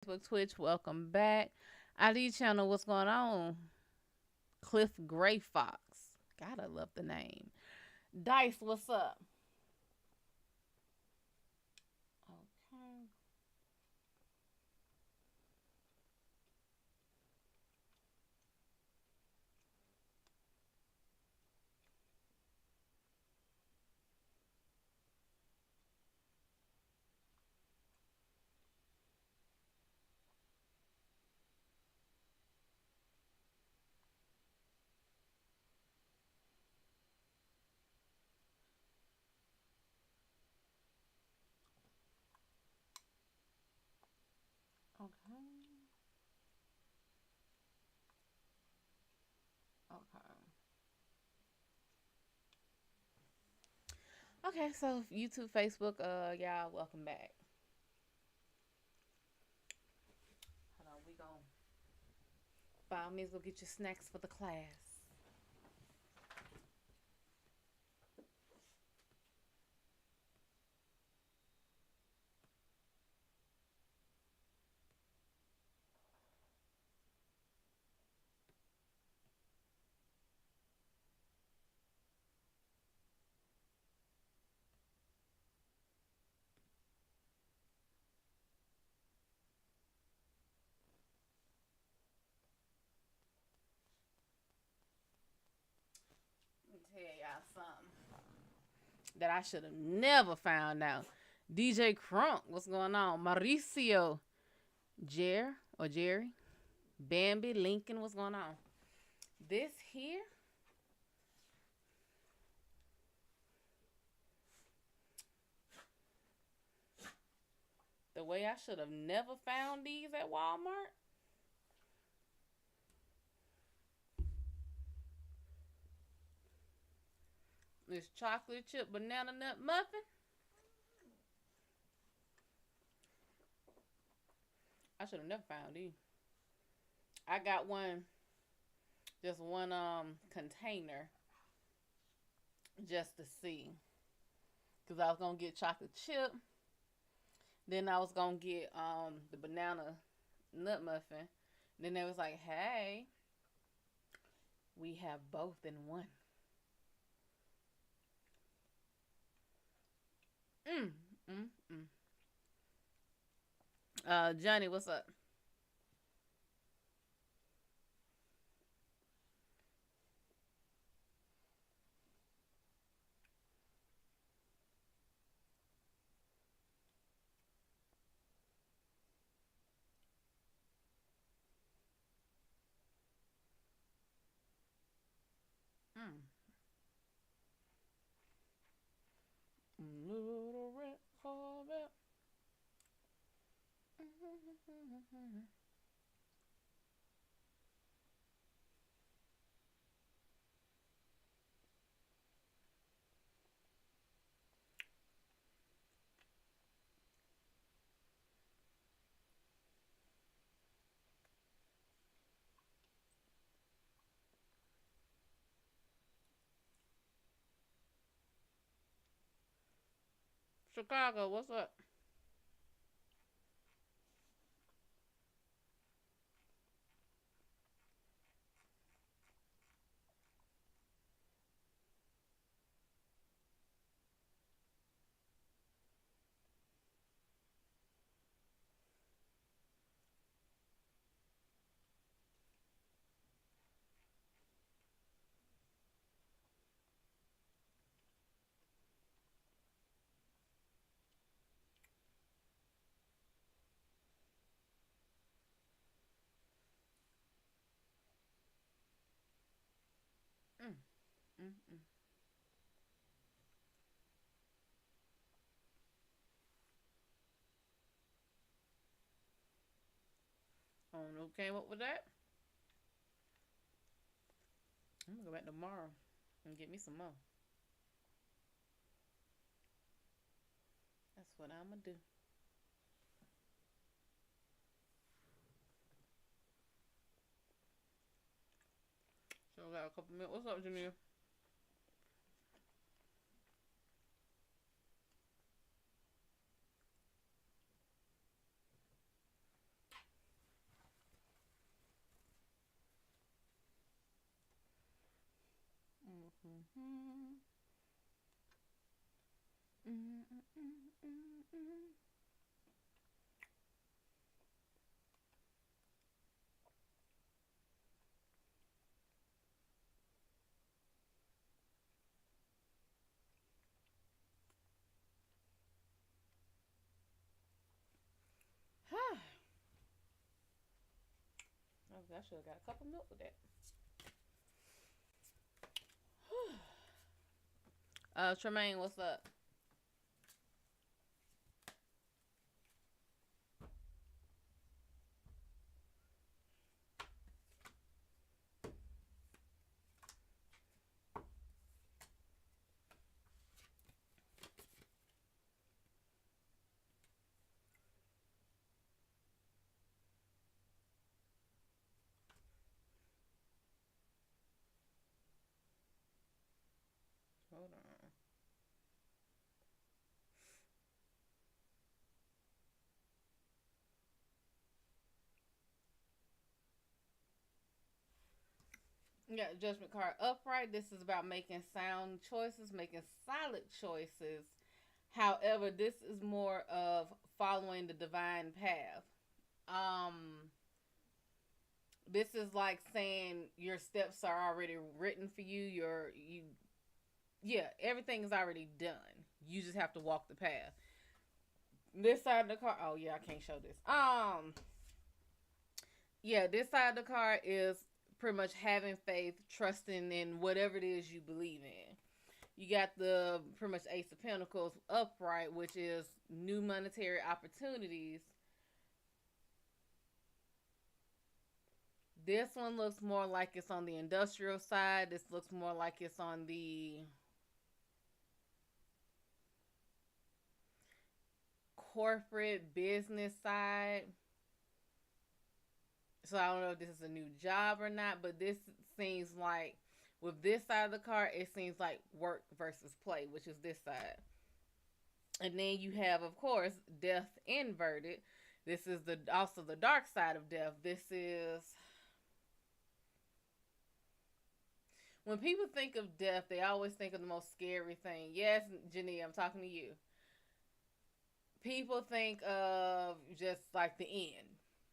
Facebook, Twitch, welcome back. ID channel, what's going on? Cliff Gray Fox. Gotta love the name. Dice, what's up? Okay. Okay. Okay. Okay, so YouTube, Facebook, y'all welcome back. Hold on, we gon' by all means go get your snacks for the class. Let me tell y'all something that I should have never found out. DJ Crunk, what's going on? Mauricio, Jerry, Bambi, Lincoln, what's going on? This here, the way I should have never found these at Walmart. This chocolate chip banana nut muffin. I should have never found these. I got one, just one container, just to see, cause I was gonna get chocolate chip. Then I was gonna get the banana nut muffin. Then they was like, "Hey, we have both in one." Mm, mm, mm. Johnny, what's up? Mm. Little red Corvette. Chicago, what's up? Mm, mm, mm. I don't know who came up with that. I'm gonna go back tomorrow and get me some more. That's what I'm gonna do. So I got a couple minutes. What's up, Jamil? Mm-hmm. Mm-hmm. I should have got a couple milk with that. Tremaine, what's up? Hold on. Yeah, judgment card upright. This is about making sound choices, making solid choices. However, this is more of following the divine path. Um, this is like saying your steps are already written for you. Yeah, everything is already done. You just have to walk the path. This side of the car. Oh yeah, I can't show this. Yeah, this side of the car is pretty much having faith, trusting in whatever it is you believe in. You got the pretty much Ace of Pentacles upright, which is new monetary opportunities. This one looks more like it's on the industrial side. This looks more like it's on the corporate business side. So I don't know if this is a new job or not, but this seems like with this side of the card, it seems like work versus play, which is this side. And then you have, of course, death inverted. This is the also the dark side of death. This is when people think of death, they always think of the most scary thing. Yes, Janie, I'm talking to you. People think of just like the end,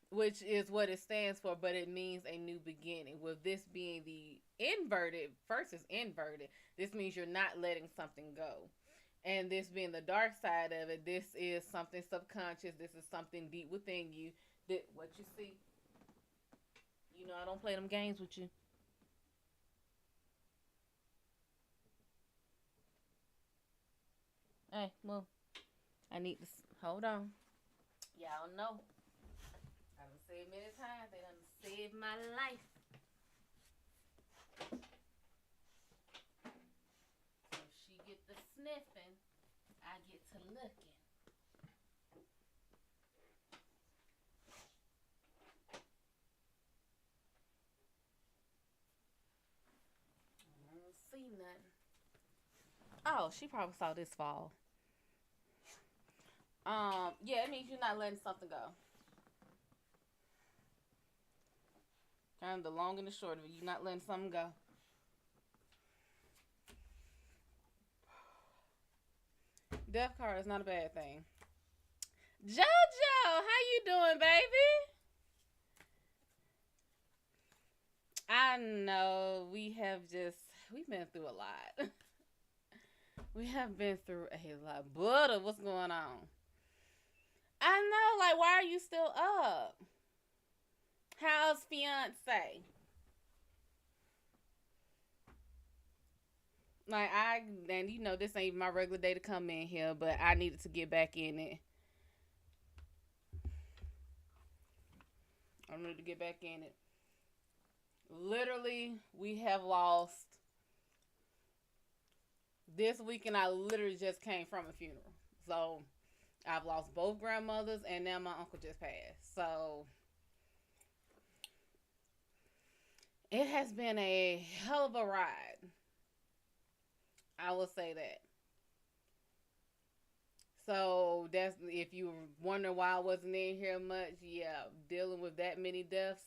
which is what it stands for, but it means a new beginning. With this being the inverted, first is inverted, this means you're not letting something go. And this being the dark side of it, this is something subconscious. This is something deep within you. That what you see, you know, I don't play them games with you. Hey, move. I need to hold on. Y'all know. I done said many times. They done saved my life. So if she get the sniffing, I get to looking. I don't see nothing. Oh, she probably saw this fall. Yeah, it means you're not letting something go. Kind of the long and the short of it. You're not letting something go. Death card is not a bad thing. JoJo, how you doing, baby? I know we've been through a lot. We have been through a lot. Buddha, what's going on? I know, like, why are you still up? How's fiance? Like, and you know, this ain't my regular day to come in here, but I needed to get back in it. I need to get back in it. Literally, we have lost this weekend. I literally just came from a funeral. So, I've lost both grandmothers, and now my uncle just passed. So, it has been a hell of a ride. I will say that. So that's if you wonder why I wasn't in here much. Yeah, dealing with that many deaths,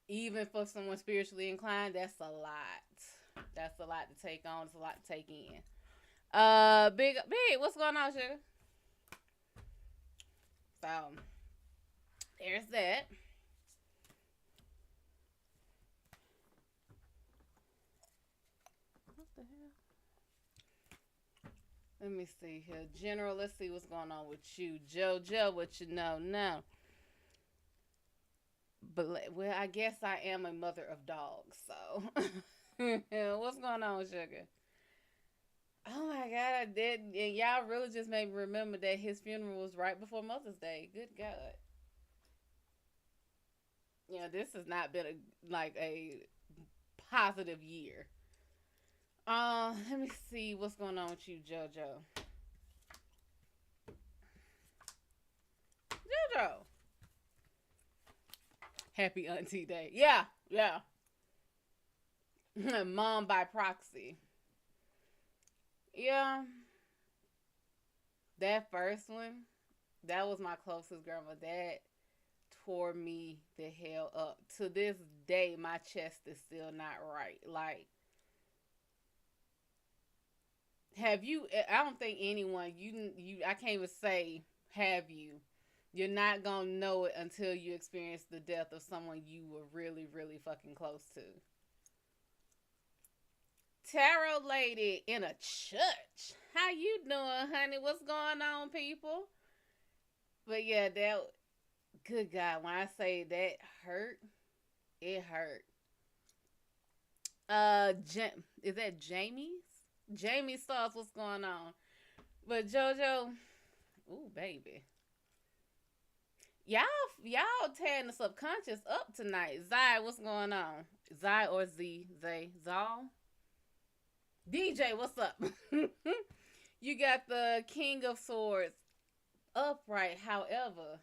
even for someone spiritually inclined, that's a lot. That's a lot to take on. It's a lot to take in. Big, what's going on, sugar? So there's that. What the hell? Let me see here. General, let's see what's going on with you. JoJo, what you know now? But, well, I guess I am a mother of dogs, so. What's going on, sugar? Oh my God, I did. And y'all really just made me remember that his funeral was right before Mother's Day. Good God. Yeah, this has not been a positive year. Let me see what's going on with you, JoJo. JoJo. Happy Auntie Day. Yeah, yeah. Mom by proxy. Yeah, that first one, that was my closest grandma. That tore me the hell up. To this day, my chest is still not right. Like, have you? I don't think anyone. I can't even say have you. You're not gonna know it until you experience the death of someone you were really, really fucking close to. Tarot lady in a church. How you doing, honey? What's going on, people? But yeah, that good God, when I say that hurt, it hurt. Is that Jamie's? Jamie Stars, what's going on? But JoJo, ooh baby, y'all y'all tearing the subconscious up tonight. Zai, what's going on? Zai or Z? Zay? Zal? DJ, what's up? You got the King of Swords upright. However,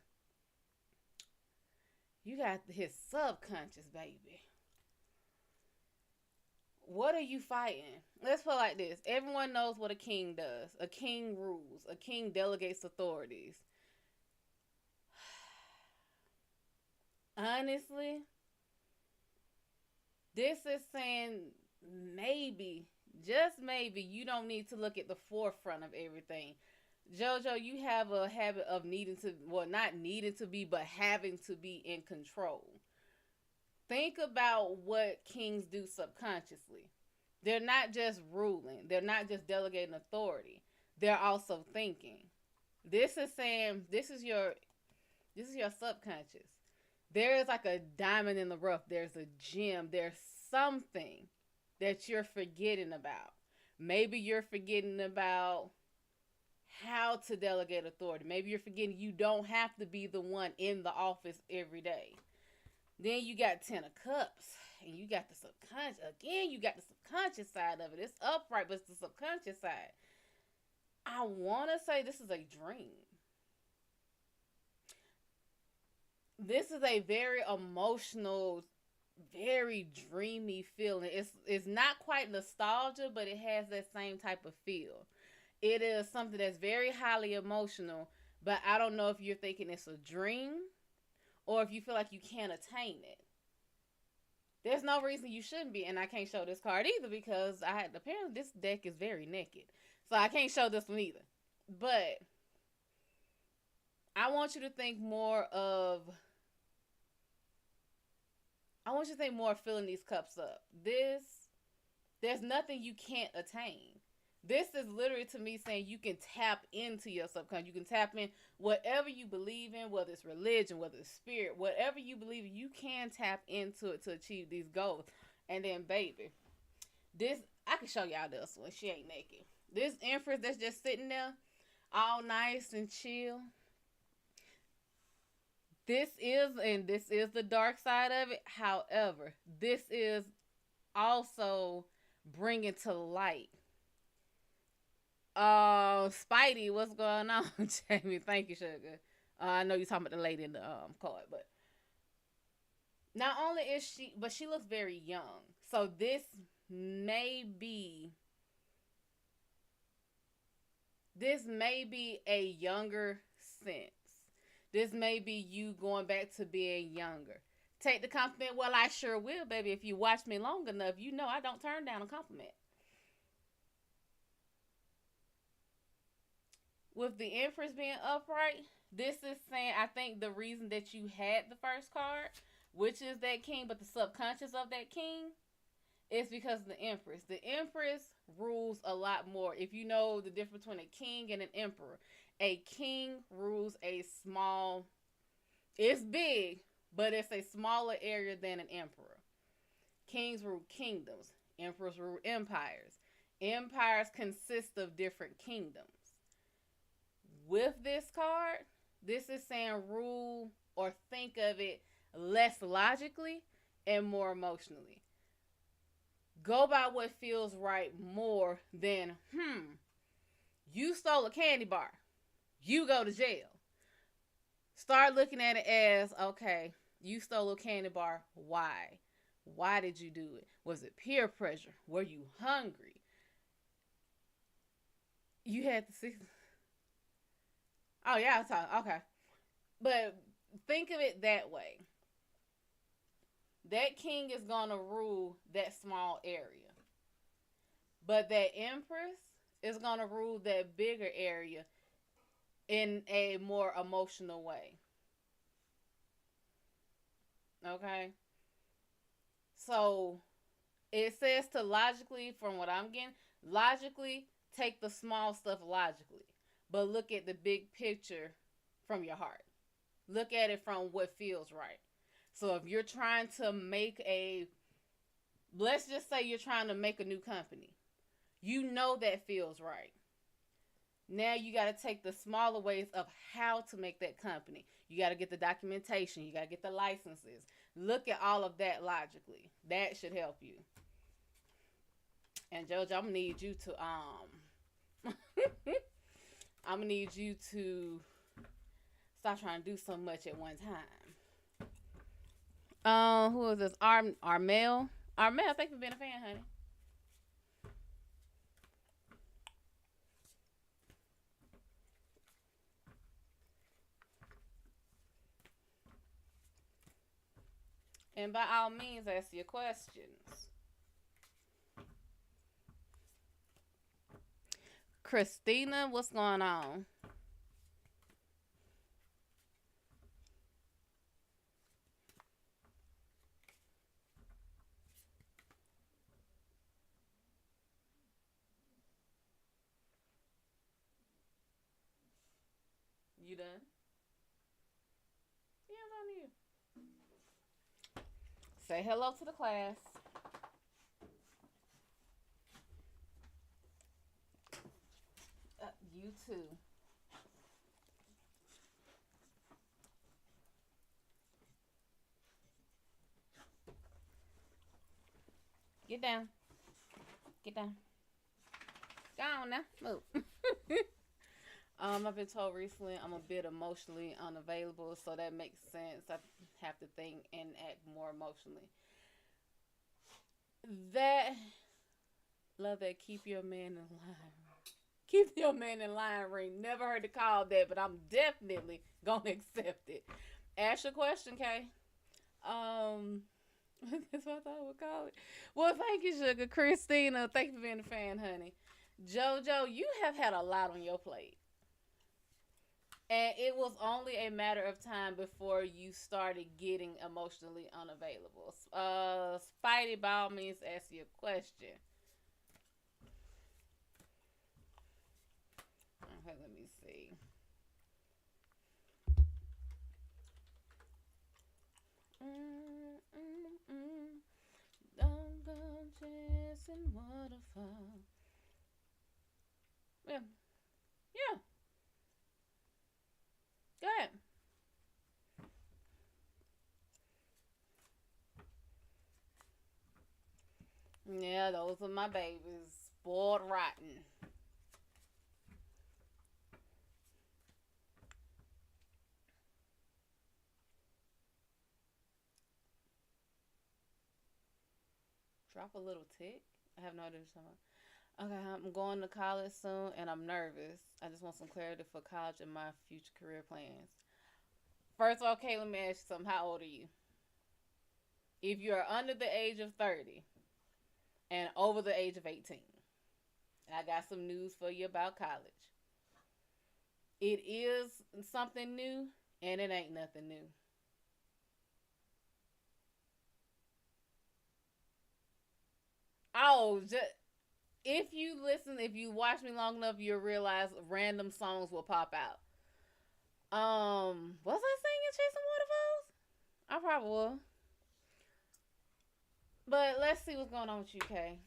you got his subconscious, baby. What are you fighting? Let's put it like this. Everyone knows what a king does. A king rules. A king delegates authorities. Honestly, this is saying maybe, just maybe, you don't need to look at the forefront of everything. JoJo, you have a habit of needing to, well, not needing to be, but having to be in control. Think about what kings do subconsciously. They're not just ruling. They're not just delegating authority. They're also thinking. This is saying this is your subconscious. There is like a diamond in the rough. There's a gem. There's something that you're forgetting about. Maybe you're forgetting about how to delegate authority. Maybe you're forgetting you don't have to be the one in the office every day. Then you got 10 of cups. And you got the subconscious. Again, you got the subconscious side of it. It's upright, but it's the subconscious side. I want to say this is a dream. This is a very emotional, very dreamy feeling. It's not quite nostalgia, but it has that same type of feel. It is something that's very highly emotional, but I don't know if you're thinking it's a dream or if you feel like you can't attain it. There's no reason you shouldn't be, and I can't show this card either because apparently this deck is very naked, so I can't show this one either. But I want you to think more of. I want you to think more of filling these cups up. There's nothing you can't attain. This is literally to me saying you can tap into your subconscious. You can tap in whatever you believe in, whether it's religion, whether it's spirit, whatever you believe in, you can tap into it to achieve these goals. And then, baby, this, I can show y'all this one. She ain't naked. This Empress that's just sitting there, all nice and chill. This is the dark side of it. However, this is also bringing to light. Spidey, what's going on, Jamie? Thank you, sugar. I know you're talking about the lady in the card, but not only is she, but she looks very young. So this may be a younger sense. This may be you going back to being younger. Take the compliment. Well, I sure will, baby. If you watch me long enough, you know I don't turn down a compliment. With the Empress being upright, this is saying I think the reason that you had the first card, which is that king, but the subconscious of that king, is because of the Empress. The Empress rules a lot more. If you know the difference between a king and an emperor, a king rules a small, it's big, but it's a smaller area than an emperor. Kings rule kingdoms, emperors rule empires. Empires consist of different kingdoms. With this card, this is saying rule or think of it less logically and more emotionally. Go by what feels right more than, you stole a candy bar. You go to jail. Start looking at it as, okay, you stole a candy bar. Why? Why did you do it? Was it peer pressure? Were you hungry? You had to see. Oh, yeah, okay. But think of it that way. That king is going to rule that small area. But that empress is going to rule that bigger area in a more emotional way. Okay? So it says to logically, from what I'm getting, logically take the small stuff logically, but look at the big picture from your heart. Look at it from what feels right. So if you're trying to make let's just say you're trying to make a new company, you know that feels right. Now you got to take the smaller ways of how to make that company. You got to get the documentation. You got to get the licenses. Look at all of that logically. That should help you. And Jojo, I'm gonna need you to I'm gonna need you to stop trying to do so much at one time. Who is this? Armel. Armel, thank you for being a fan, honey. And by all means, ask your questions. Christina, what's going on? You done? Yeah, I'm on you. Say hello to the class. You too. Get down. Get down. Go on now. Move. I've been told recently I'm a bit emotionally unavailable, so that makes sense. I have to think and act more emotionally. That love that keep your man in line. Keep your man in line ring. Never heard it called that, but I'm definitely gonna accept it. Ask your question, Kay. That's what I thought I would call it. Well, thank you, Sugar. Christina, thank you for being a fan, honey. Jojo, you have had a lot on your plate. And it was only a matter of time before you started getting emotionally unavailable. Spidey, by all means, ask you a question. Okay, let me see. Don't go chasing waterfall. Yeah, yeah. Go ahead. Yeah, those are my babies. Spoiled rotten. Drop a little tick. I have no idea what you're talking about. Okay, I'm going to college soon and I'm nervous. I just want some clarity for college and my future career plans. First of all, okay, let me ask you something. How old are you? If you're under the age of 30 and over the age of 18, I got some news for you about college. It is something new, and it ain't nothing new. Oh, if you listen, if you watch me long enough, you'll realize random songs will pop out. Was I singing Chasing Waterfalls? I probably will. But let's see what's going on with you, Kay.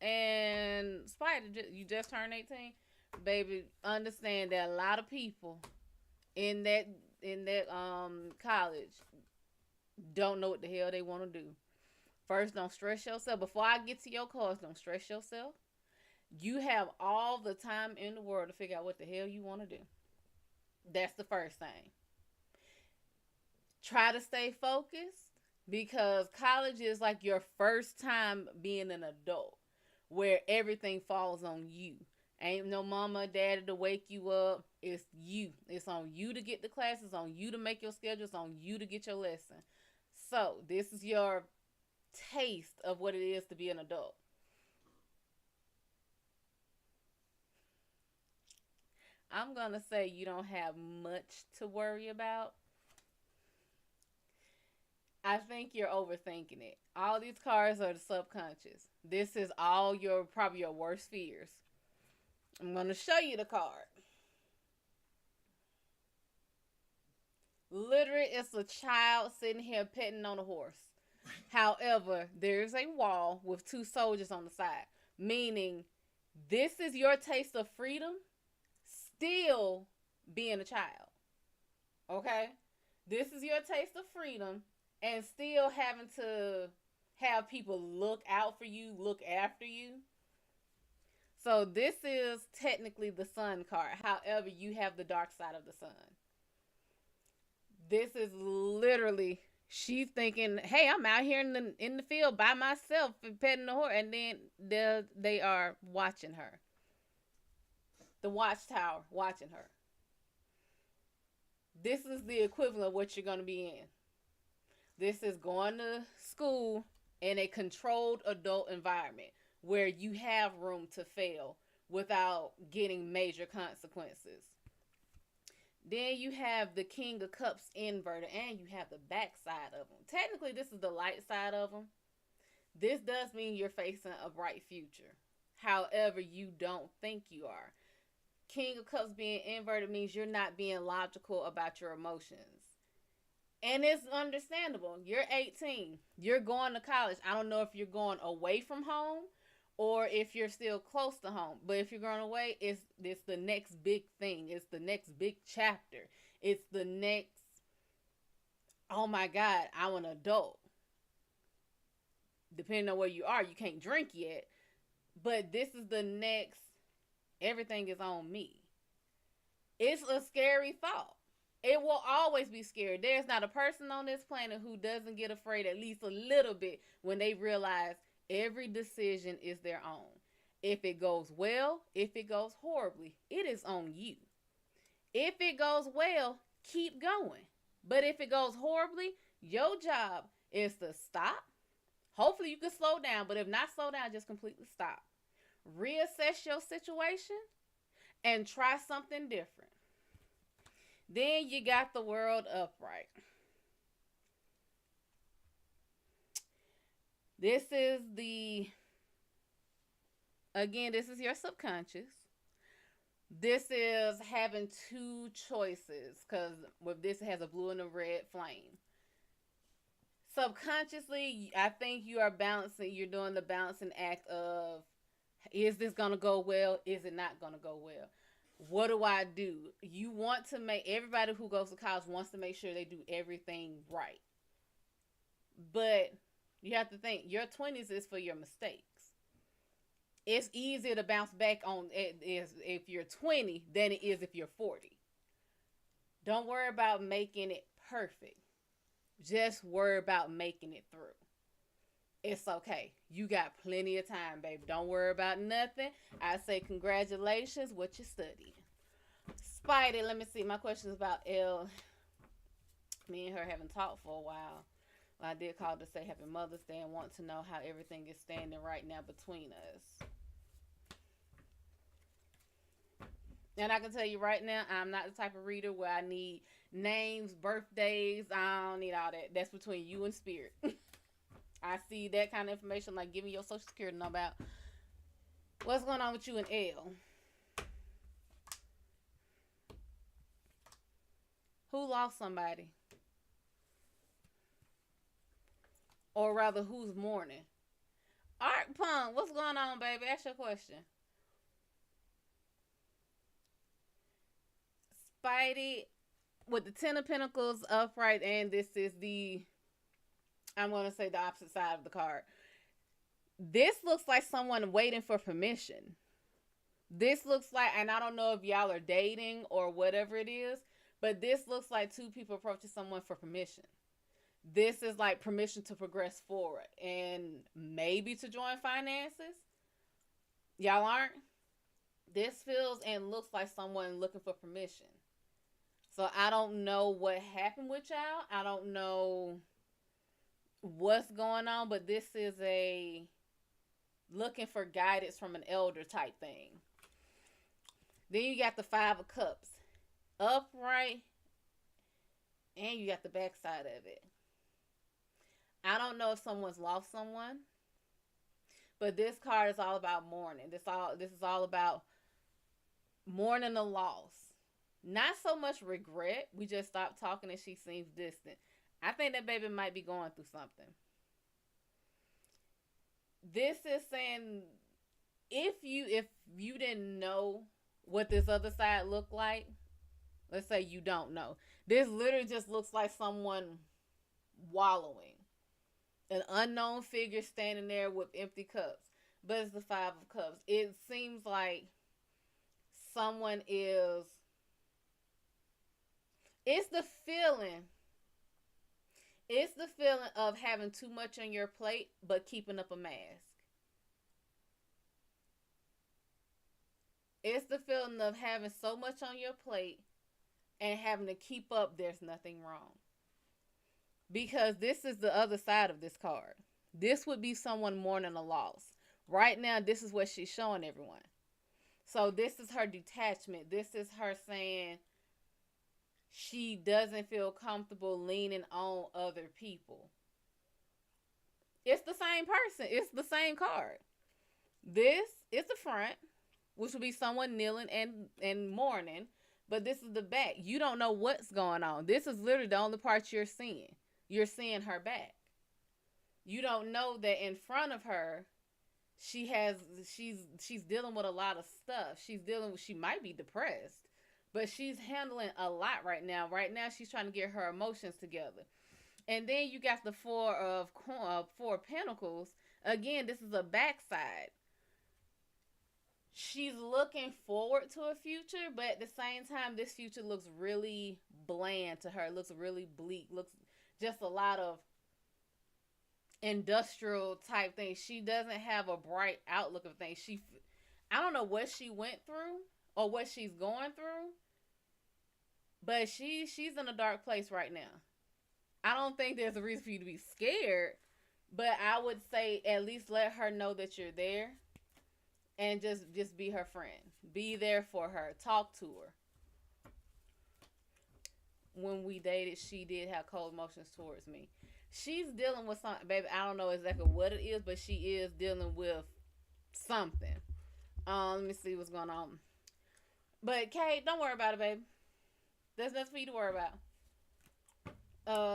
And Spider, you just turned 18, baby. Understand that a lot of people in that college don't know what the hell they want to do. First, don't stress yourself. Before I get to your cause, don't stress yourself. You have all the time in the world to figure out what the hell you want to do. That's the first thing. Try to stay focused because college is like your first time being an adult where everything falls on you. Ain't no mama or daddy to wake you up. It's you. It's on you to get the classes, on you to make your schedules, on you to get your lesson. So this is your taste of what it is to be an adult. I'm going to say you don't have much to worry about. I think you're overthinking it. All these cards are the subconscious. This is all your probably your worst fears. I'm going to show you the card. Literally, it's a child sitting here petting on a horse. However, there's a wall with two soldiers on the side, meaning this is your taste of freedom still being a child. Okay? This is your taste of freedom and still having to have people look out for you, look after you. So this is technically the sun card. However, you have the dark side of the sun. This is literally she's thinking, "Hey, I'm out here in the field by myself petting the horse," and then they are watching her. The watchtower watching her. This is the equivalent of what you're going to be in. This is going to school in a controlled adult environment where you have room to fail without getting major consequences. Then you have the King of Cups inverted, and you have the back side of them. Technically, this is the light side of them. This does mean you're facing a bright future. However, you don't think you are. King of Cups being inverted means you're not being logical about your emotions. And it's understandable. You're 18. You're going to college. I don't know if you're going away from home or if you're still close to home. But if you're going away, it's the next big thing. It's the next big chapter. It's the next, oh my God, I'm an adult. Depending on where you are, you can't drink yet. But this is the next, everything is on me. It's a scary thought. It will always be scary. There's not a person on this planet who doesn't get afraid at least a little bit when they realize every decision is their own. If it goes well, if it goes horribly, it is on you. If it goes well, keep going. But if it goes horribly, your job is to stop. Hopefully you can slow down, but if not slow down, just completely stop. Reassess your situation and try something different. Then you got the world upright. This is this is your subconscious. This is having two choices because with this it has a blue and a red flame. Subconsciously, I think you are balancing, you're doing the balancing act of, is this going to go well? Is it not going to go well? What do I do? You want to make, everybody who goes to college wants to make sure they do everything right. But you have to think, your 20s is for your mistakes. It's easier to bounce back on it is if you're 20 than it is if you're 40. Don't worry about making it perfect. Just worry about making it through. It's okay. You got plenty of time, baby. Don't worry about nothing. I say congratulations. What you studying? Spidey, let me see. My question is about Elle. Me and her haven't talked for a while. I did call to say Happy Mother's Day and want to know how everything is standing right now between us. And I can tell you right now, I'm not the type of reader where I need names, birthdays. I don't need all that. That's between you and spirit. I see that kind of information, like giving your social security number out. What's going on with you and L? Who lost somebody? Or rather, who's mourning? Art Punk, what's going on, baby? Ask your question. Spidey with the Ten of Pentacles upright, and this is I'm going to say the opposite side of the card. This looks like someone waiting for permission. This looks like, and I don't know if y'all are dating or whatever it is, but this looks like two people approaching someone for permission. This is like permission to progress forward and maybe to join finances. Y'all aren't? This feels and looks like someone looking for permission. So I don't know what happened with y'all. I don't know what's going on, but this is a looking for guidance from an elder type thing. Then you got the Five of Cups upright, and you got the backside of it. I don't know if someone's lost someone, but this card is all about mourning. This is all about mourning a loss. Not so much regret. We just stopped talking and she seems distant. I think that baby might be going through something. This is saying if you didn't know what this other side looked like, let's say you don't know. This literally just looks like someone wallowing. An unknown figure standing there with empty cups. But it's the Five of Cups. It seems like someone is... It's the feeling of having too much on your plate, but keeping up a mask. It's the feeling of having so much on your plate and having to keep up. There's nothing wrong. Because this is the other side of this card. This would be someone mourning a loss. Right now, this is what she's showing everyone. So this is her detachment. This is her saying she doesn't feel comfortable leaning on other people. It's the same person. It's the same card. This is the front, which will be someone kneeling and mourning. But this is the back. You don't know what's going on. This is literally the only part you're seeing. You're seeing her back. You don't know that in front of her, she's dealing with a lot of stuff. She might be depressed. But she's handling a lot right now. Right now, she's trying to get her emotions together. And then you got the Four of Pentacles. Again, this is a backside. She's looking forward to a future, but at the same time, this future looks really bland to her. It looks really bleak. Looks just a lot of industrial type things. She doesn't have a bright outlook of things. I don't know what she went through or what she's going through. But she's in a dark place right now. I don't think there's a reason for you to be scared. But I would say at least let her know that you're there. And just be her friend. Be there for her. Talk to her. When we dated, she did have cold emotions towards me. She's dealing with something. Baby, I don't know exactly what it is. But she is dealing with something. Let me see what's going on. But Kate, don't worry about it, baby. There's nothing for you to worry about.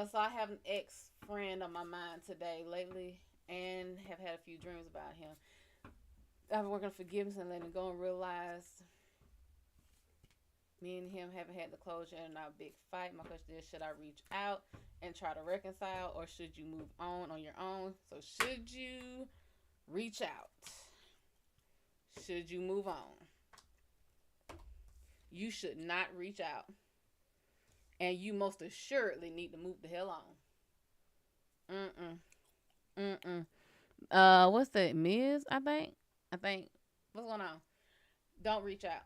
So I have an ex-friend on my mind today lately and have had a few dreams about him. I've been working on forgiveness and letting go and realize me and him haven't had the closure in our big fight. My question is, should I reach out and try to reconcile, or should you move on your own? So should you reach out? Should you move on? You should not reach out. And you most assuredly need to move the hell on. What's that? Miz, I think. What's going on? Don't reach out.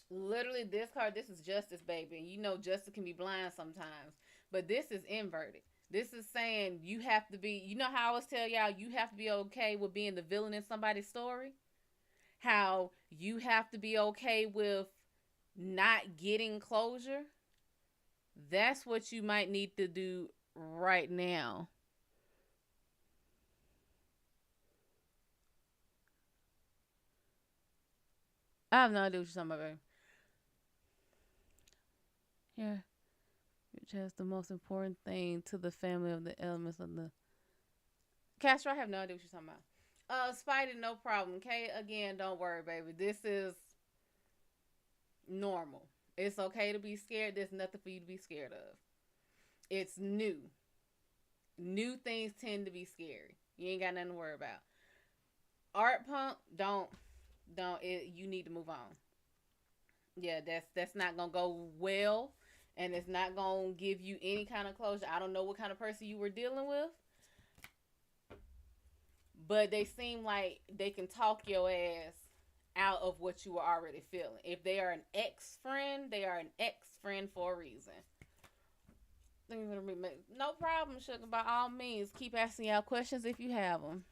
Literally, this card, this is justice, baby. And you know, justice can be blind sometimes. But this is inverted. This is saying you have to be, you know how I always tell y'all, you have to be okay with being the villain in somebody's story? How you have to be okay with not getting closure? That's what you might need to do right now. I have no idea what you're talking about, baby. Yeah. Which has the most important thing to the family of the elements of the Castro. I have no idea what you're talking about. Spidey, no problem. Okay, again, don't worry, baby. This is normal. It's okay to be scared. There's nothing for you to be scared of. It's new. New things tend to be scary. You ain't got nothing to worry about. Art pump, don't. You need to move on. Yeah, that's not gonna go well, and it's not gonna give you any kind of closure. I don't know what kind of person you were dealing with, but they seem like they can talk your ass out of what you were already feeling. If they are an ex friend, they are an ex friend for a reason. No problem, sugar. By all means, keep asking y'all questions if you have them.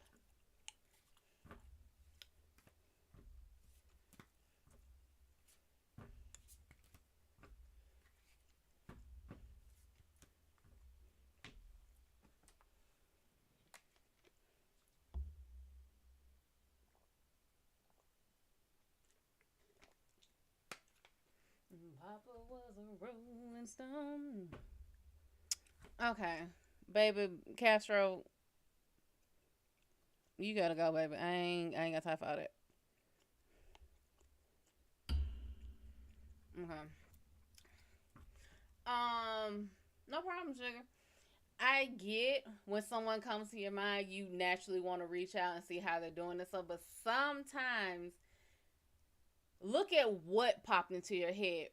Papa was a rolling stone. Okay, baby Castro, you gotta go, baby. I ain't got time for all that. Okay. No problem, sugar. I get when someone comes to your mind, you naturally want to reach out and see how they're doing this stuff. But sometimes, look at what popped into your head.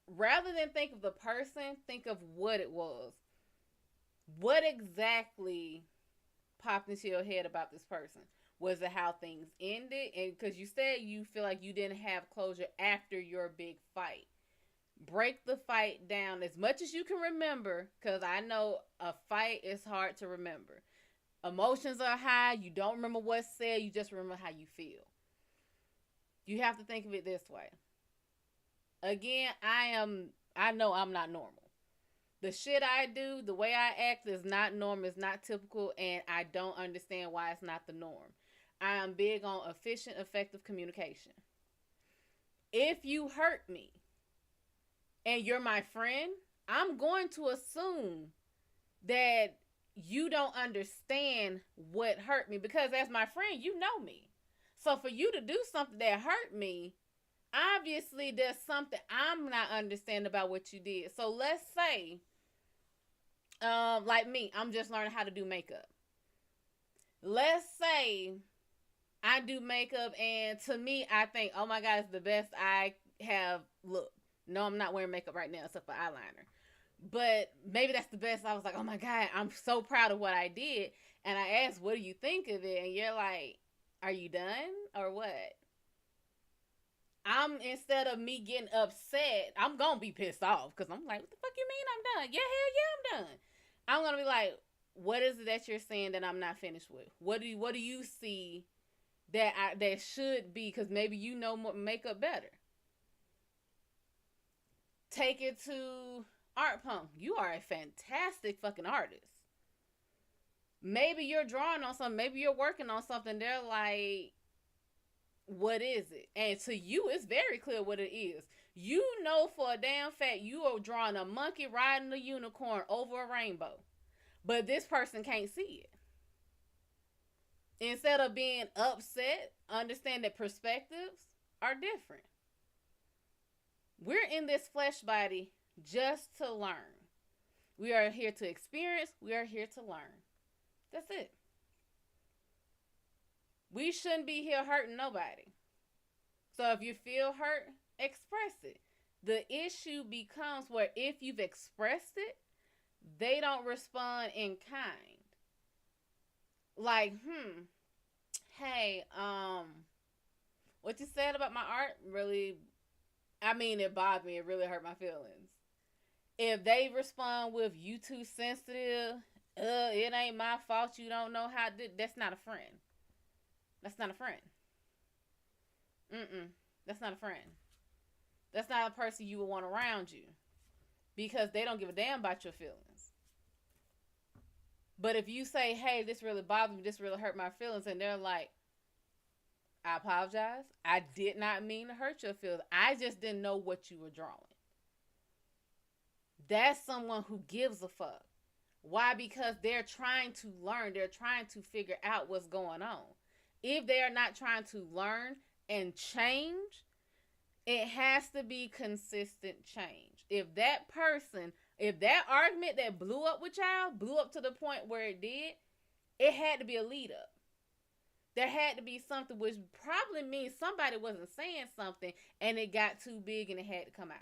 Rather than think of the person, think of what it was. What exactly popped into your head about this person? Was it how things ended? And because you said you feel like you didn't have closure after your big fight, break the fight down as much as you can remember, because I know a fight is hard to remember. Emotions are high. You don't remember what's said. You just remember how you feel. You have to think of it this way. Again, I know I'm not normal. The shit I do, the way I act is not normal, it's not typical, and I don't understand why it's not the norm. I am big on efficient, effective communication. If you hurt me and you're my friend, I'm going to assume that you don't understand what hurt me, because as my friend, you know me. So for you to do something that hurt me, obviously there's something I'm not understanding about what you did. So let's say, like me, I'm just learning how to do makeup. Let's say I do makeup, and to me, I think, oh my God, it's the best I have looked. No, I'm not wearing makeup right now except for eyeliner. But maybe that's the best. I was like, oh my God, I'm so proud of what I did. And I asked, what do you think of it? And you're like, are you done or what? Instead of me getting upset, I'm gonna be pissed off because I'm like, what the fuck you mean I'm done? Yeah, hell yeah, I'm done. I'm gonna be like, what is it that you're saying that I'm not finished with? What do you see that should be? Because maybe you know more, makeup better. Take it to Art Pump. You are a fantastic fucking artist. Maybe you're drawing on something. Maybe you're working on something. They're like, what is it? And to you, it's very clear what it is. You know for a damn fact you are drawing a monkey riding a unicorn over a rainbow. But this person can't see it. Instead of being upset, understand that perspectives are different. We're in this flesh body just to learn. We are here to experience. We are here to learn. That's it. We shouldn't be here hurting nobody. So if you feel hurt, express it. The issue becomes where if you've expressed it, they don't respond in kind. Like, hey, what you said about my art really, I mean, it bothered me. It really hurt my feelings. If they respond with "you too sensitive," it ain't my fault. You don't know how to. That's not a friend. That's not a friend. Mm-mm. That's not a friend. That's not a person you would want around you because they don't give a damn about your feelings. But if you say, "Hey, this really bothered me. This really hurt my feelings," and they're like, "I apologize. I did not mean to hurt your feelings. I just didn't know what you were drawing." That's someone who gives a fuck. Why? Because they're trying to learn. They're trying to figure out what's going on. If they are not trying to learn and change, it has to be consistent change. If that argument that blew up with y'all blew up to the point where it did, it had to be a lead up. There had to be something, which probably means somebody wasn't saying something and it got too big and it had to come out.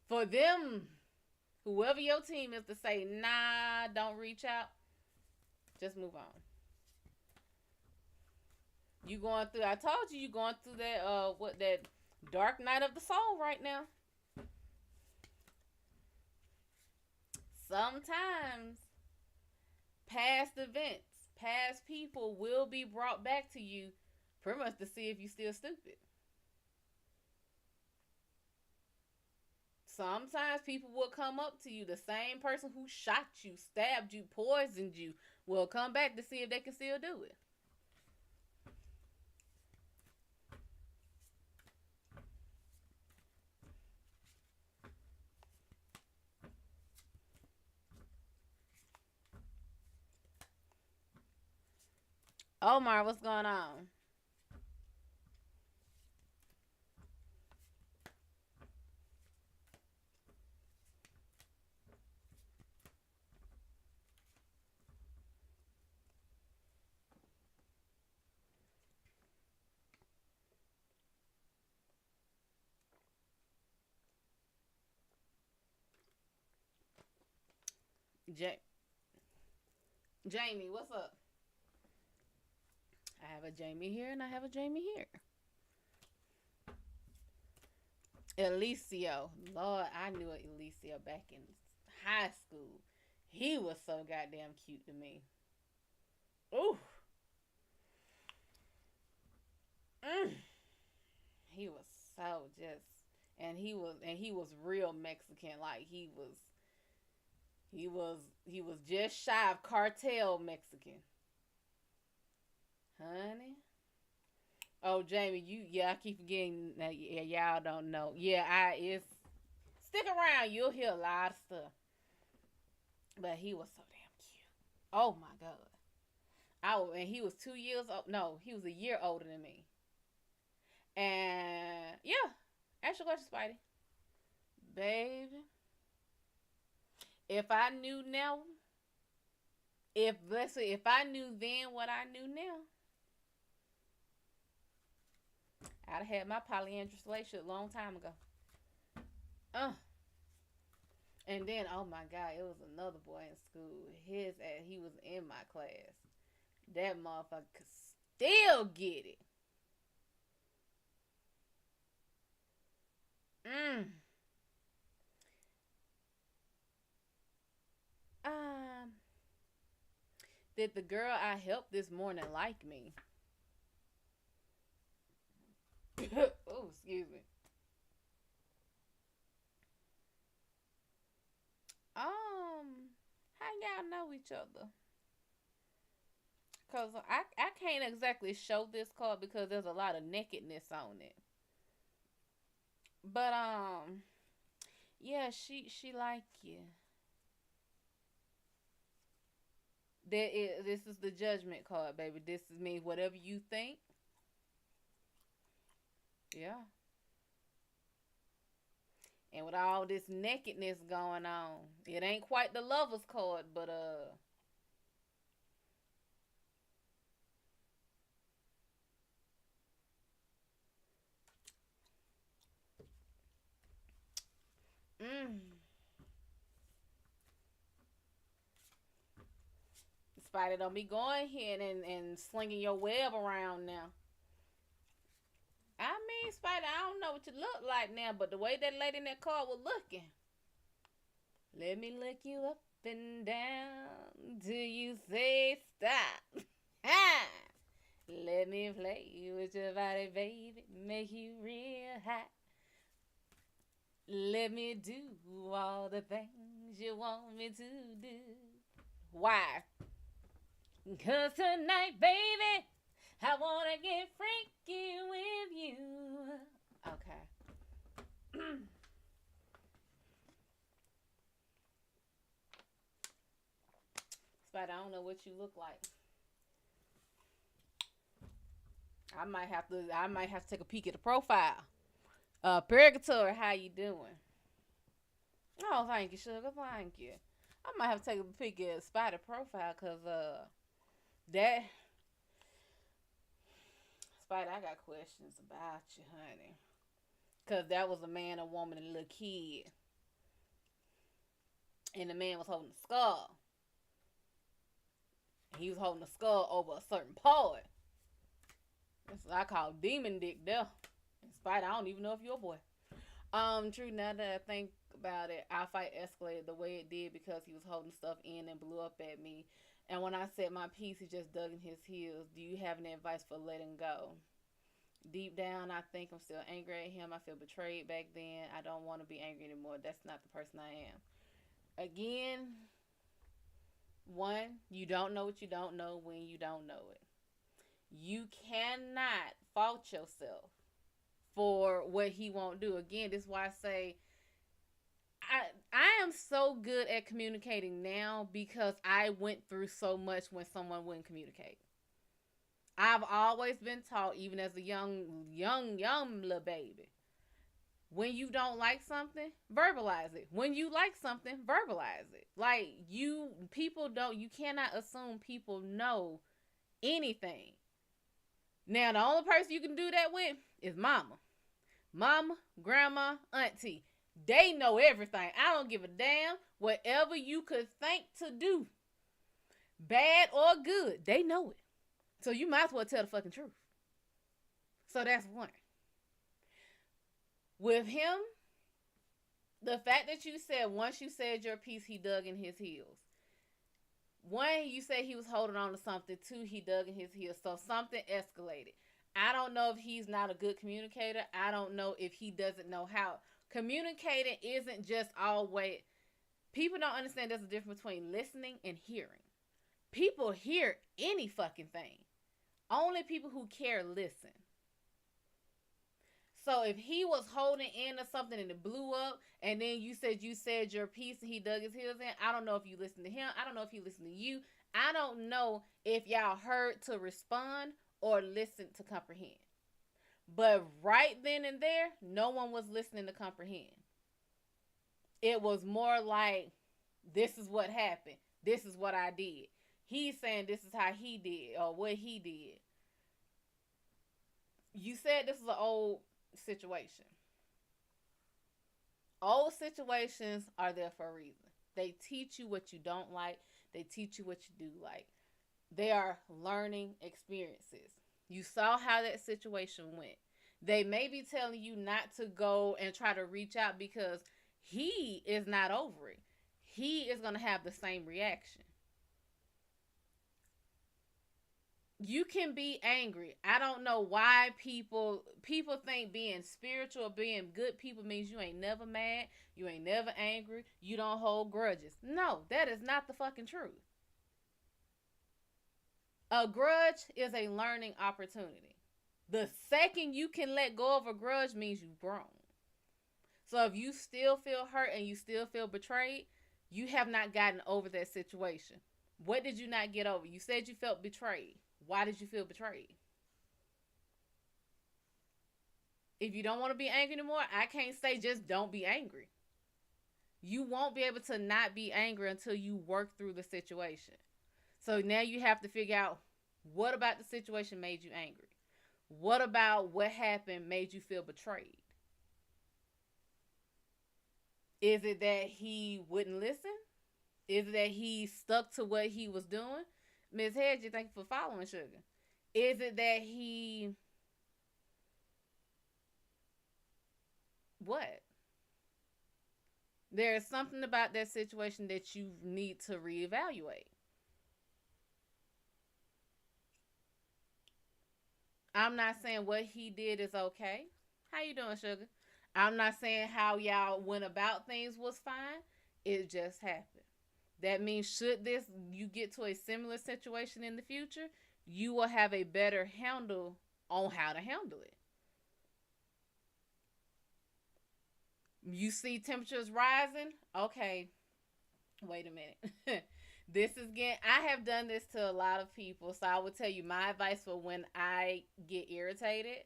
For them, whoever your team is, to say, "Nah, don't reach out," just move on. You going through, I told you, going through that dark night of the soul right now. Sometimes past events, past people will be brought back to you pretty much to see if you still stupid. Sometimes people will come up to you. The same person who shot you, stabbed you, poisoned you will come back to see if they can still do it. Omar, what's going on? Ja- Jamie, what's up? I have a Jamie here and I have a Jamie here. Elicio. Lord, I knew Elicio back in high school. He was so goddamn cute to me. Ooh. Mm. He was so just, and he was real Mexican. Like he was just shy of cartel Mexican. Honey. Oh, Jamie, I keep forgetting that. Yeah, y'all don't know. Yeah, it's stick around. You'll hear a lot of stuff. But he was so damn cute. Oh my god. And he was 2 years old. No, he was a year older than me. And yeah, ask your question, Spidey. Baby, if I knew now, if let's say if I knew then what I knew now, I'd have had my polyandrous relationship a long time ago. Uh, and then oh my god, it was another boy in school. He was in my class. That motherfucker could still get it. Mm. Um, did the girl I helped this morning like me? Oh, excuse me. How y'all know each other? Cause I can't exactly show this card because there's a lot of nakedness on it. But yeah, she like you. This is the judgment card, baby. This is me. Whatever you think, yeah. And with all this nakedness going on, it ain't quite the lovers card, but mm. Spider, don't be going here and slinging your web around now. I Spider, I don't know what you look like now, but the way that lady in that car was looking. Let me look you up and down till you say stop. Ha! Let me play with your body, baby, make you real hot. Let me do all the things you want me to do. Why? 'Cause tonight, baby, I wanna get freaky with you. Okay. Spider, I don't know what you look like. I might have to take a peek at the profile. Purgatory, how you doing? Oh, thank you, sugar. Thank you. I might have to take a peek at Spider profile, cause that Spider, I got questions about you, honey. Cause that was a man, a woman, and a little kid, and the man was holding a skull. He was holding a skull over a certain part. That's what I call demon dick there. In spite, I don't even know if you're a boy. True, now that I think about it, our fight escalated the way it did because he was holding stuff in and blew up at me. And when I said my piece, he just dug in his heels. Do you have any advice for letting go? Deep down, I think I'm still angry at him. I feel betrayed back then. I don't want to be angry anymore. That's not the person I am. Again, one, you don't know what you don't know when you don't know it. You cannot fault yourself for what he won't do. Again, this is why I say I am so good at communicating now because I went through so much when someone wouldn't communicate. I've always been taught, even as a young little baby, when you don't like something, verbalize it. When you like something, verbalize it. Like, you cannot assume people know anything. Now, the only person you can do that with is mama. Mama, grandma, auntie. They know everything. I don't give a damn. Whatever you could think to do, bad or good, they know it. So you might as well tell the fucking truth. So that's one. With him, the fact that you said once you said your piece, he dug in his heels. One, you said he was holding on to something. Two, he dug in his heels. So something escalated. I don't know if he's not a good communicator. I don't know if he doesn't know how. Communicating isn't just always. People don't understand there's a difference between listening and hearing. People hear any fucking thing. Only people who care listen. So if he was holding in or something and it blew up, and then you said your piece and he dug his heels in, I don't know if you listened to him. I don't know if he listened to you. I don't know if y'all heard to respond or listen to comprehend. But right then and there, no one was listening to comprehend. It was more like, this is what happened. This is what I did. He's saying this is how he did or what he did. You said this is an old situation. Old situations are there for a reason. They teach you what you don't like. They teach you what you do like. They are learning experiences. You saw how that situation went. They may be telling you not to go and try to reach out because he is not over it. He is going to have the same reaction. You can be angry. I don't know why people think being spiritual or being good people means you ain't never mad, you ain't never angry, you don't hold grudges. No, that is not the fucking truth. A grudge is a learning opportunity. The second you can let go of a grudge means you've grown. So if you still feel hurt and you still feel betrayed, you have not gotten over that situation. What did you not get over? You said you felt betrayed. Why did you feel betrayed? If you don't want to be angry anymore, I can't say just don't be angry. You won't be able to not be angry until you work through the situation. So now you have to figure out, what about the situation made you angry? What about what happened made you feel betrayed? Is it that he wouldn't listen? Is it that he stuck to what he was doing? Ms. Hedgie, thank you for following, sugar. Is it that he What? There is something about that situation that you need to reevaluate. I'm not saying what he did is okay. How you doing, sugar? I'm not saying how y'all went about things was fine. It just happened. That means should this you get to a similar situation in the future, you will have a better handle on how to handle it. You see temperatures rising? Okay, wait a minute. This is getting I have done this to a lot of people, so I would tell you my advice for when I get irritated.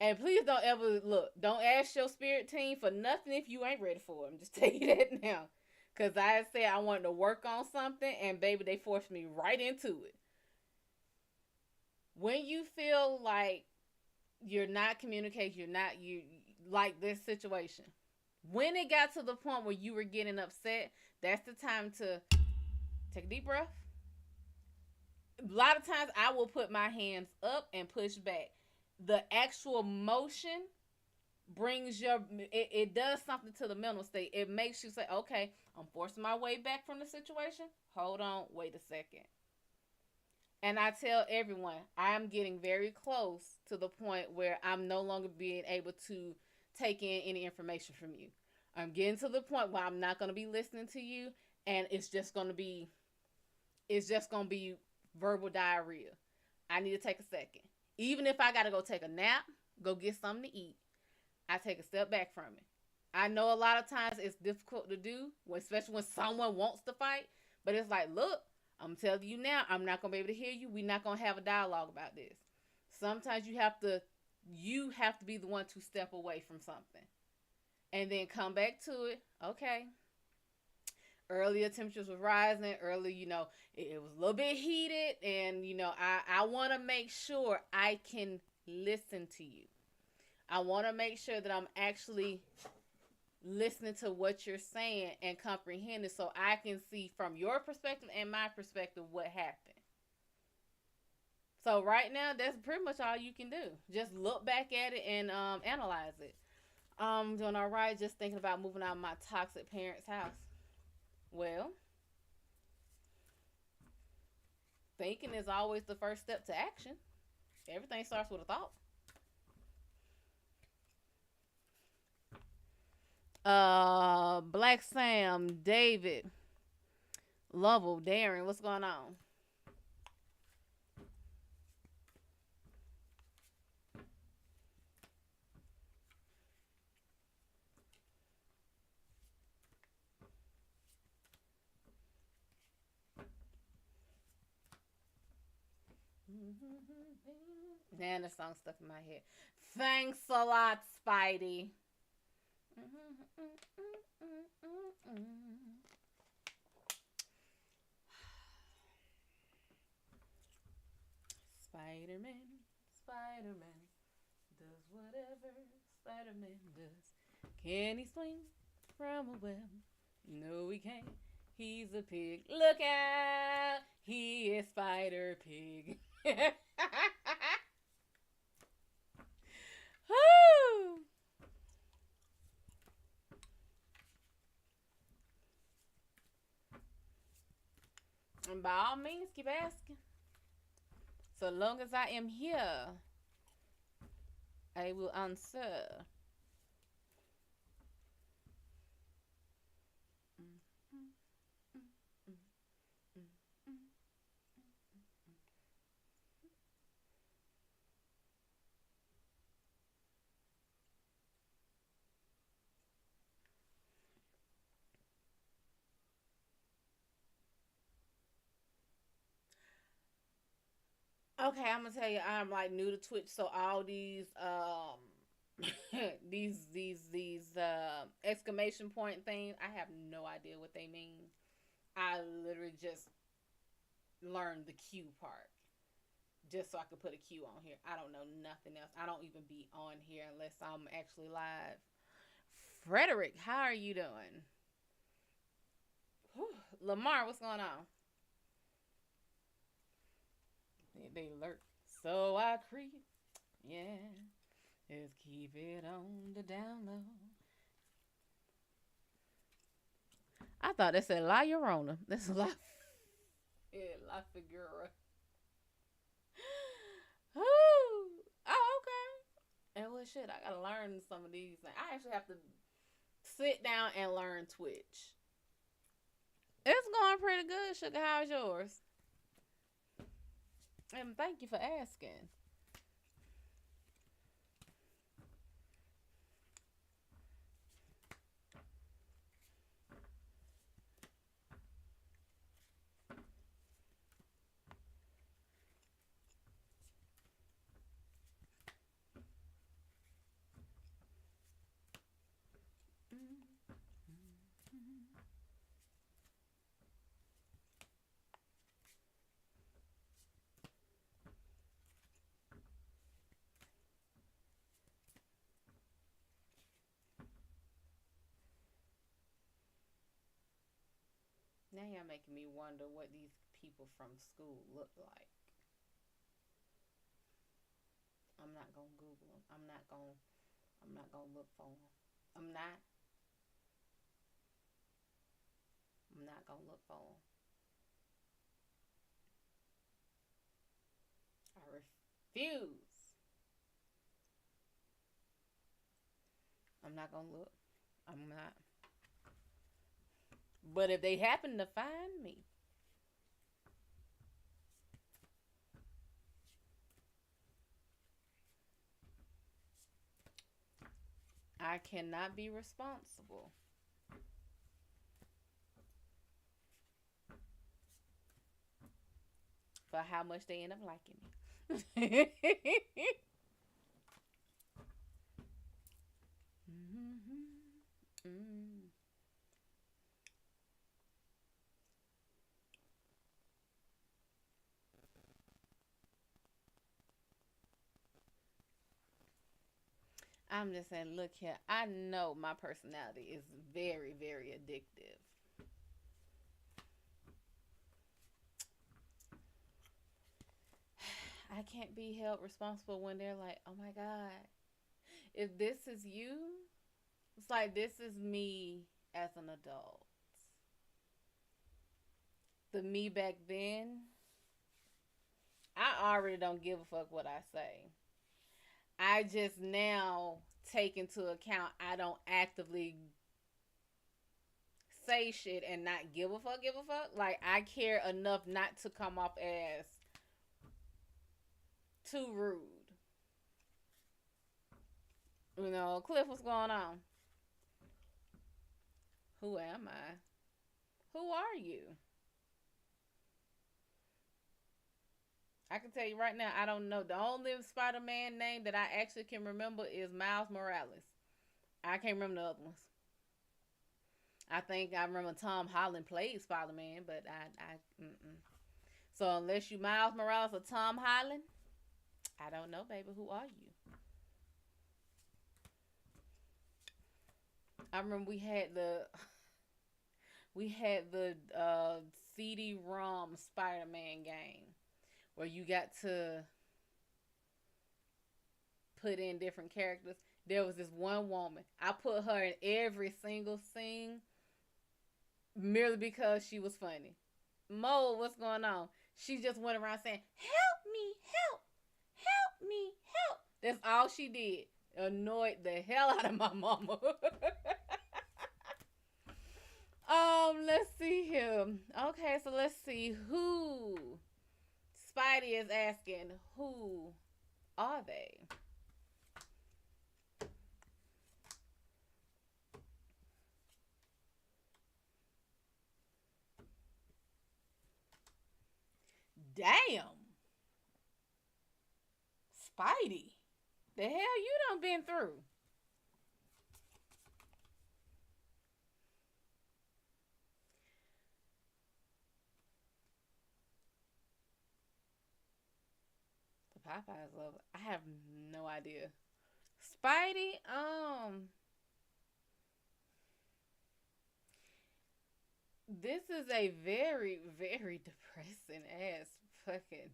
And please don't ever look. Don't ask your spirit team for nothing if you ain't ready for it. I'm just tell you that now. Cause I said I wanted to work on something, and baby, they forced me right into it. When you feel like you're not communicating, you're not you like this situation. When it got to the point where you were getting upset, that's the time to take a deep breath. A lot of times I will put my hands up and push back. The actual motion brings it does something to the mental state. It makes you say, okay, I'm forcing my way back from the situation. Hold on, wait a second. And I tell everyone I am getting very close to the point where I'm no longer being able to take in any information from you. I'm getting to the point where I'm not going to be listening to you, and it's just going to be verbal diarrhea. I need to take a second. Even if I got to go take a nap, go get something to eat, I take a step back from it. I know a lot of times it's difficult to do, especially when someone wants to fight. But it's like, look, I'm telling you now, I'm not gonna be able to hear you. We're not gonna have a dialogue about this. Sometimes you have to be the one to step away from something and then come back to it. Okay. Earlier temperatures were rising. Earlier, it was a little bit heated, and I want to make sure I can listen to you. I want to make sure that I'm actually listening to what you're saying and comprehending so I can see from your perspective and my perspective what happened. So right now, that's pretty much all you can do. Just look back at it and analyze it. I'm doing all right. Just thinking about moving out of my toxic parents' house. Well, thinking is always the first step to action. Everything starts with a thought. Black Sam, David, Lovell, Darren, what's going on? Man, the song stuck in my head. Thanks a lot, Spidey. Spider-Man, Spider-Man does whatever Spider-Man does. Can he swing from a web? No, he can't. He's a pig. Look out! He is Spider Pig. Woo! And by all means, keep asking. So long as I am here, I will answer. Okay, I'm gonna tell you, I'm like new to Twitch, so all these these exclamation point things, I have no idea what they mean. I literally just learned the Q part just so I could put a Q on here. I don't know nothing else. I don't even be on here unless I'm actually live. Frederick, how are you doing? Whew. Lamar, what's going on? They lurk. So I creep. Yeah. Just keep it on the down low. I thought that said La Llorona. That's La. Yeah, La Figura. Oh, okay. And well, shit, I gotta learn some of these things. I actually have to sit down and learn Twitch. It's going pretty good, Sugar. How's yours? And thank you for asking. Now y'all making me wonder what these people from school look like. I'm not gonna Google them. I'm not gonna. I'm not gonna look for them. I'm not. I'm not gonna look for them. I refuse. I'm not gonna look. I'm not. But if they happen to find me, I cannot be responsible for how much they end up liking me. I'm just saying, look here. I know my personality is very, very addictive. I can't be held responsible when they're like, oh my God, if this is you, it's like this is me as an adult. The me back then, I already don't give a fuck what I say. I just now take into account I don't actively say shit and not give a fuck. Like I care enough not to come off as too rude. You know, Cliff, what's going on? Who am I? Who are you? I can tell you right now, I don't know. The only Spider-Man name that I actually can remember is Miles Morales. I can't remember the other ones. I think I remember Tom Holland played Spider-Man, but mm-mm. So unless you Miles Morales or Tom Holland, I don't know, baby. Who are you? I remember we had the CD-ROM Spider-Man game where you got to put in different characters. There was this one woman. I put her in every single scene merely because she was funny. Mo, what's going on? She just went around saying, "Help me, help me, help." That's all she did. Annoyed the hell out of my mama. Let's see here. Okay, so let's see who Spidey is asking. Who are they? Damn. Spidey. The hell you done been through? The Popeyes love it. I have no idea. Spidey, this is a very, very depressing ass fucking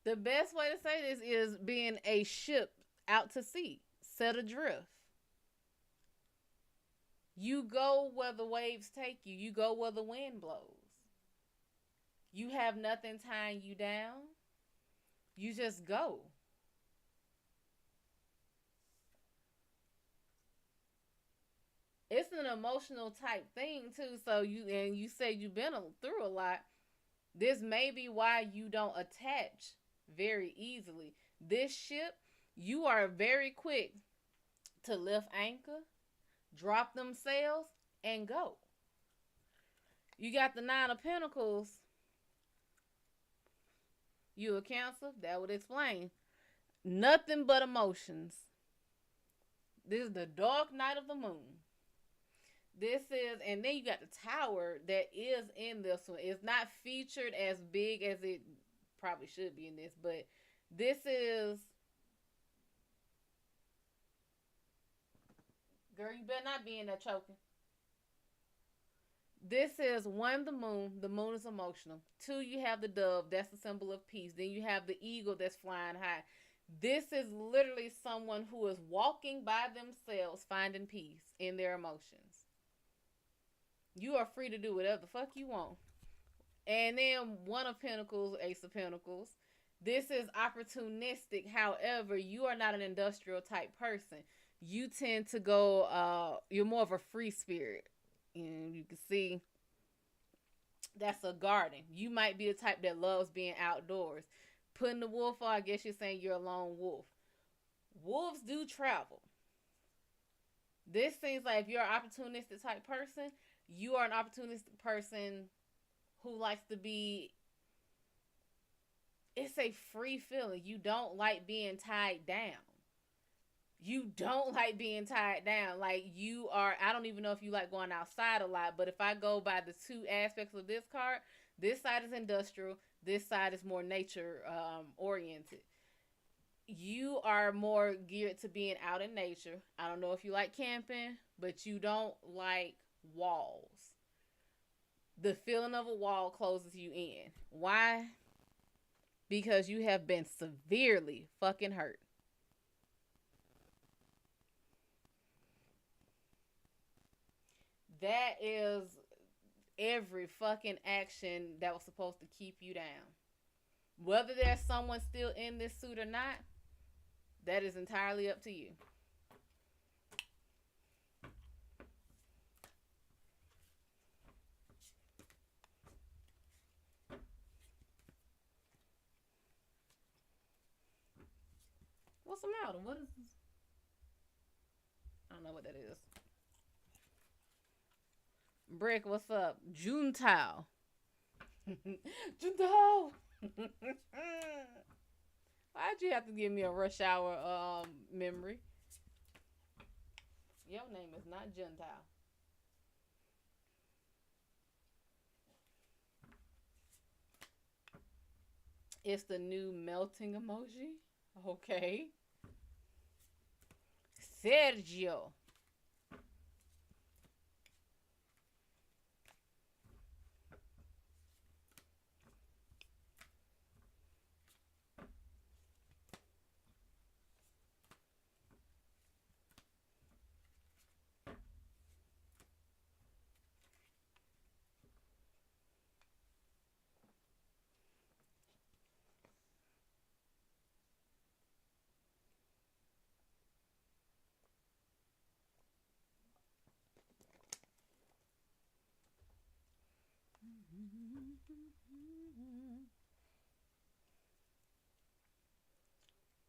The best way to say this is being a ship out to sea, set adrift. You go where the waves take you. You go where the wind blows. You have nothing tying you down. You just go. It's an emotional type thing too. So you say you've been through a lot. This may be why you don't attach very easily. This ship, you are very quick to lift anchor, drop them sails, and go. You got the Nine of Pentacles. You a Cancer? That would explain. Nothing but emotions. This is the dark night of the moon. This is, and then you got the Tower that is in this one. It's not featured as big as it probably should be in this, but this is, girl, you better not be in there choking. This is one, the moon. The moon is emotional. Two, you have the dove. That's the symbol of peace. Then you have the eagle that's flying high. This is literally someone who is walking by themselves, finding peace in their emotions. You are free to do whatever the fuck you want. And then one of Pentacles, Ace of Pentacles. This is opportunistic. However, you are not an industrial type person. You tend to go, you're more of a free spirit. And you can see that's a garden. You might be the type that loves being outdoors. Putting the wolf on, I guess you're saying you're a lone wolf. Wolves do travel. This seems like if you're an opportunistic type person, you are an opportunistic person who likes to be, it's a free feeling. You don't like being tied down. You don't like being tied down. Like you are, I don't even know if you like going outside a lot, but if I go by the two aspects of this card, this side is industrial, this side is more nature oriented. You are more geared to being out in nature. I don't know if you like camping, but you don't like walls. The feeling of a wall closes you in. Why? Because you have been severely fucking hurt. That is every fucking action that was supposed to keep you down. Whether there's someone still in this suit or not, that is entirely up to you. What's the matter? What is this? I don't know what that is. Brick, what's up? Juntao. Juntao. Why'd you have to give me a rush hour memory? Your name is not Juntao. It's the new melting emoji. Okay. Sergio.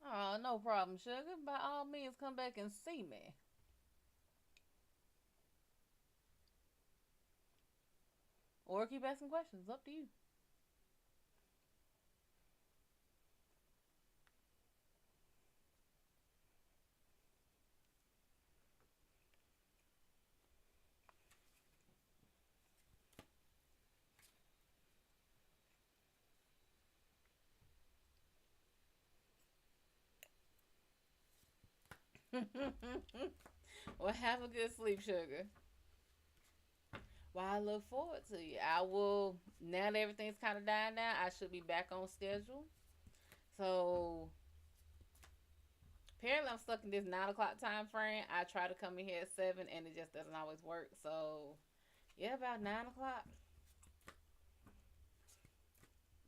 Oh, no problem, sugar. By all means, come back and see me. Or keep asking questions. Up to you. Well, have a good sleep, sugar. Well, I look forward to you. I will, now that everything's kind of dying down, I should be back on schedule. So apparently I'm stuck in this 9 o'clock time frame. I try to come in here at 7 and it just doesn't always work. So yeah, about 9 o'clock.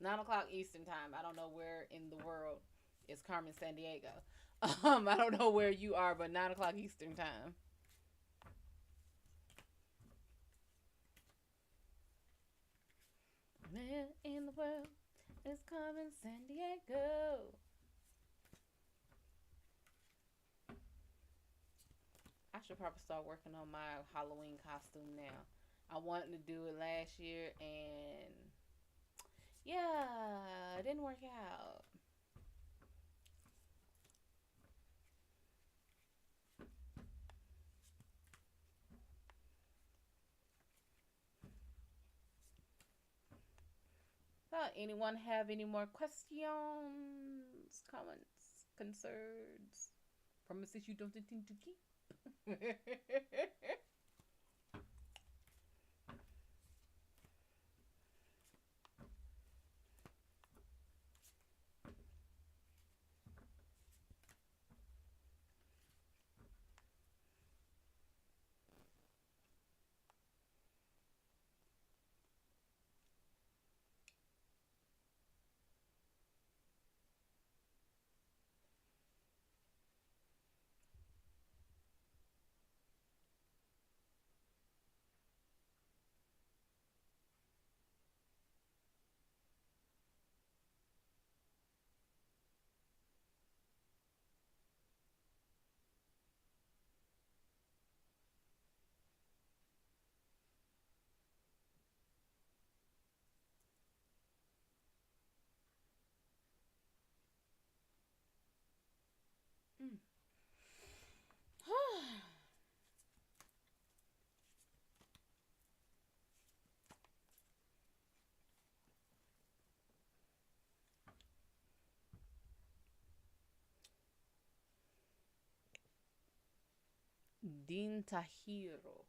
9 o'clock Eastern time. I don't know where in the world is Carmen Sandiego. I don't know where you are, but 9 o'clock Eastern time. Where in the world is Carmen Sandiego? I should probably start working on my Halloween costume now. I wanted to do it last year and yeah, it didn't work out. Anyone have any more questions, comments, concerns, promises you don't intend to keep? Mm. Din Tahiro.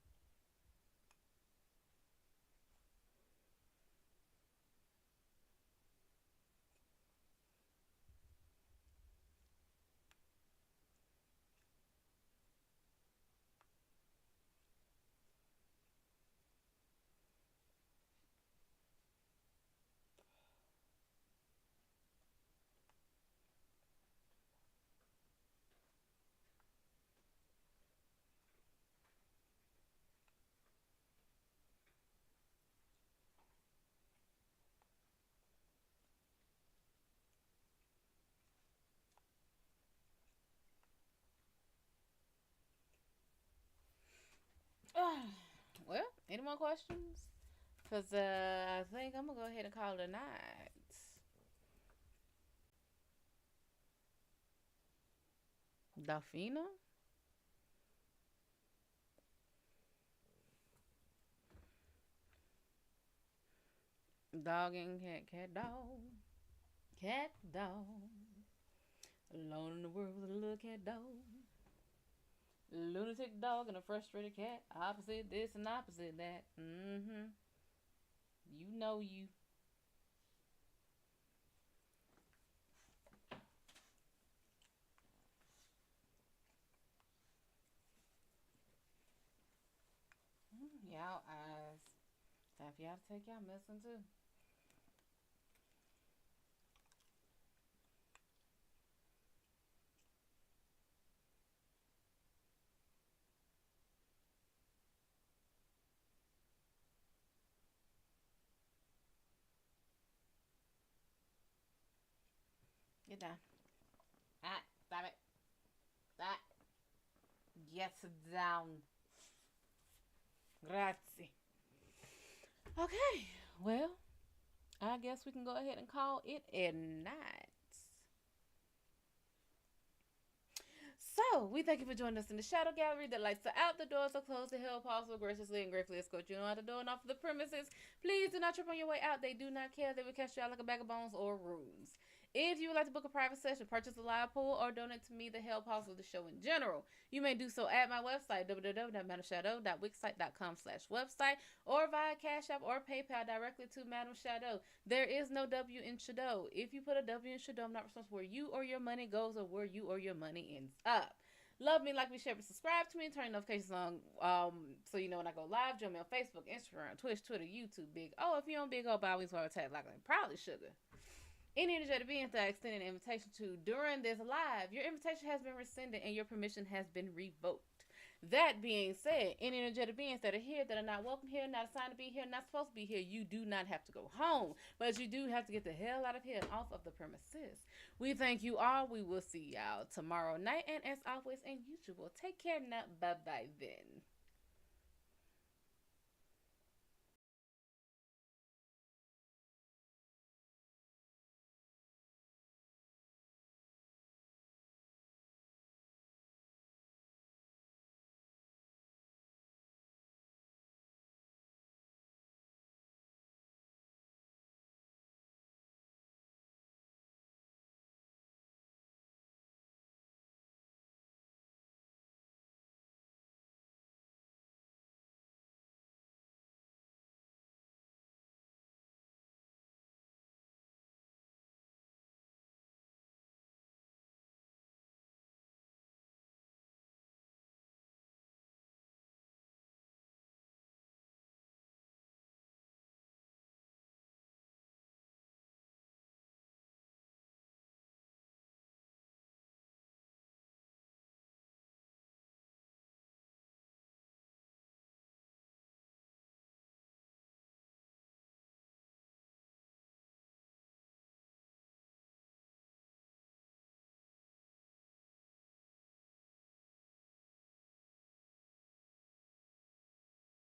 Well, any more questions? Because I think I'm going to go ahead and call it a night. Delfina? Dog and cat, cat, dog. Cat, dog. Alone in the world with a little cat, dog. Lunatic dog and a frustrated cat. Opposite this and opposite that. Mm-hmm. You know you. Y'all eyes. Time for y'all to take y'all medicine too. Get down. Ah, stop it. Stop. Get down. Grazie. Okay, well, I guess we can go ahead and call it a night. So, we thank you for joining us in the Shadow Gallery. The lights are out, the doors are closed, the Hellpaw Pull graciously and gratefully escort you out the door and off of the premises. Please do not trip on your way out. They do not care. They will catch you out like a bag of bones or runes. If you would like to book a private session, purchase a live pool, or donate to me, the Hellpaw of the show in general, you may do so at my website, www.MadamShadO.wixsite.com/website, or via Cash App or PayPal directly to Madam Shad'O. There is no W in Shad'O. If you put a W in Shad'O, I'm not responsible where you or your money goes or where you or your money ends up. Love me, like me, share me, subscribe to me, turn notifications on so you know when I go live. Join me on Facebook, Instagram, Twitch, Twitter, YouTube, Big O. If you're on Big O, by always want to tag like probably sugar. Any energetic beings that I extended an invitation to during this live, your invitation has been rescinded and your permission has been revoked. That being said, any energetic beings that are here that are not welcome here, not assigned to be here, not supposed to be here, you do not have to go home, but you do have to get the hell out of here and off of the premises. We thank you all. We will see y'all tomorrow night, and as always and usual, take care now. Bye bye then.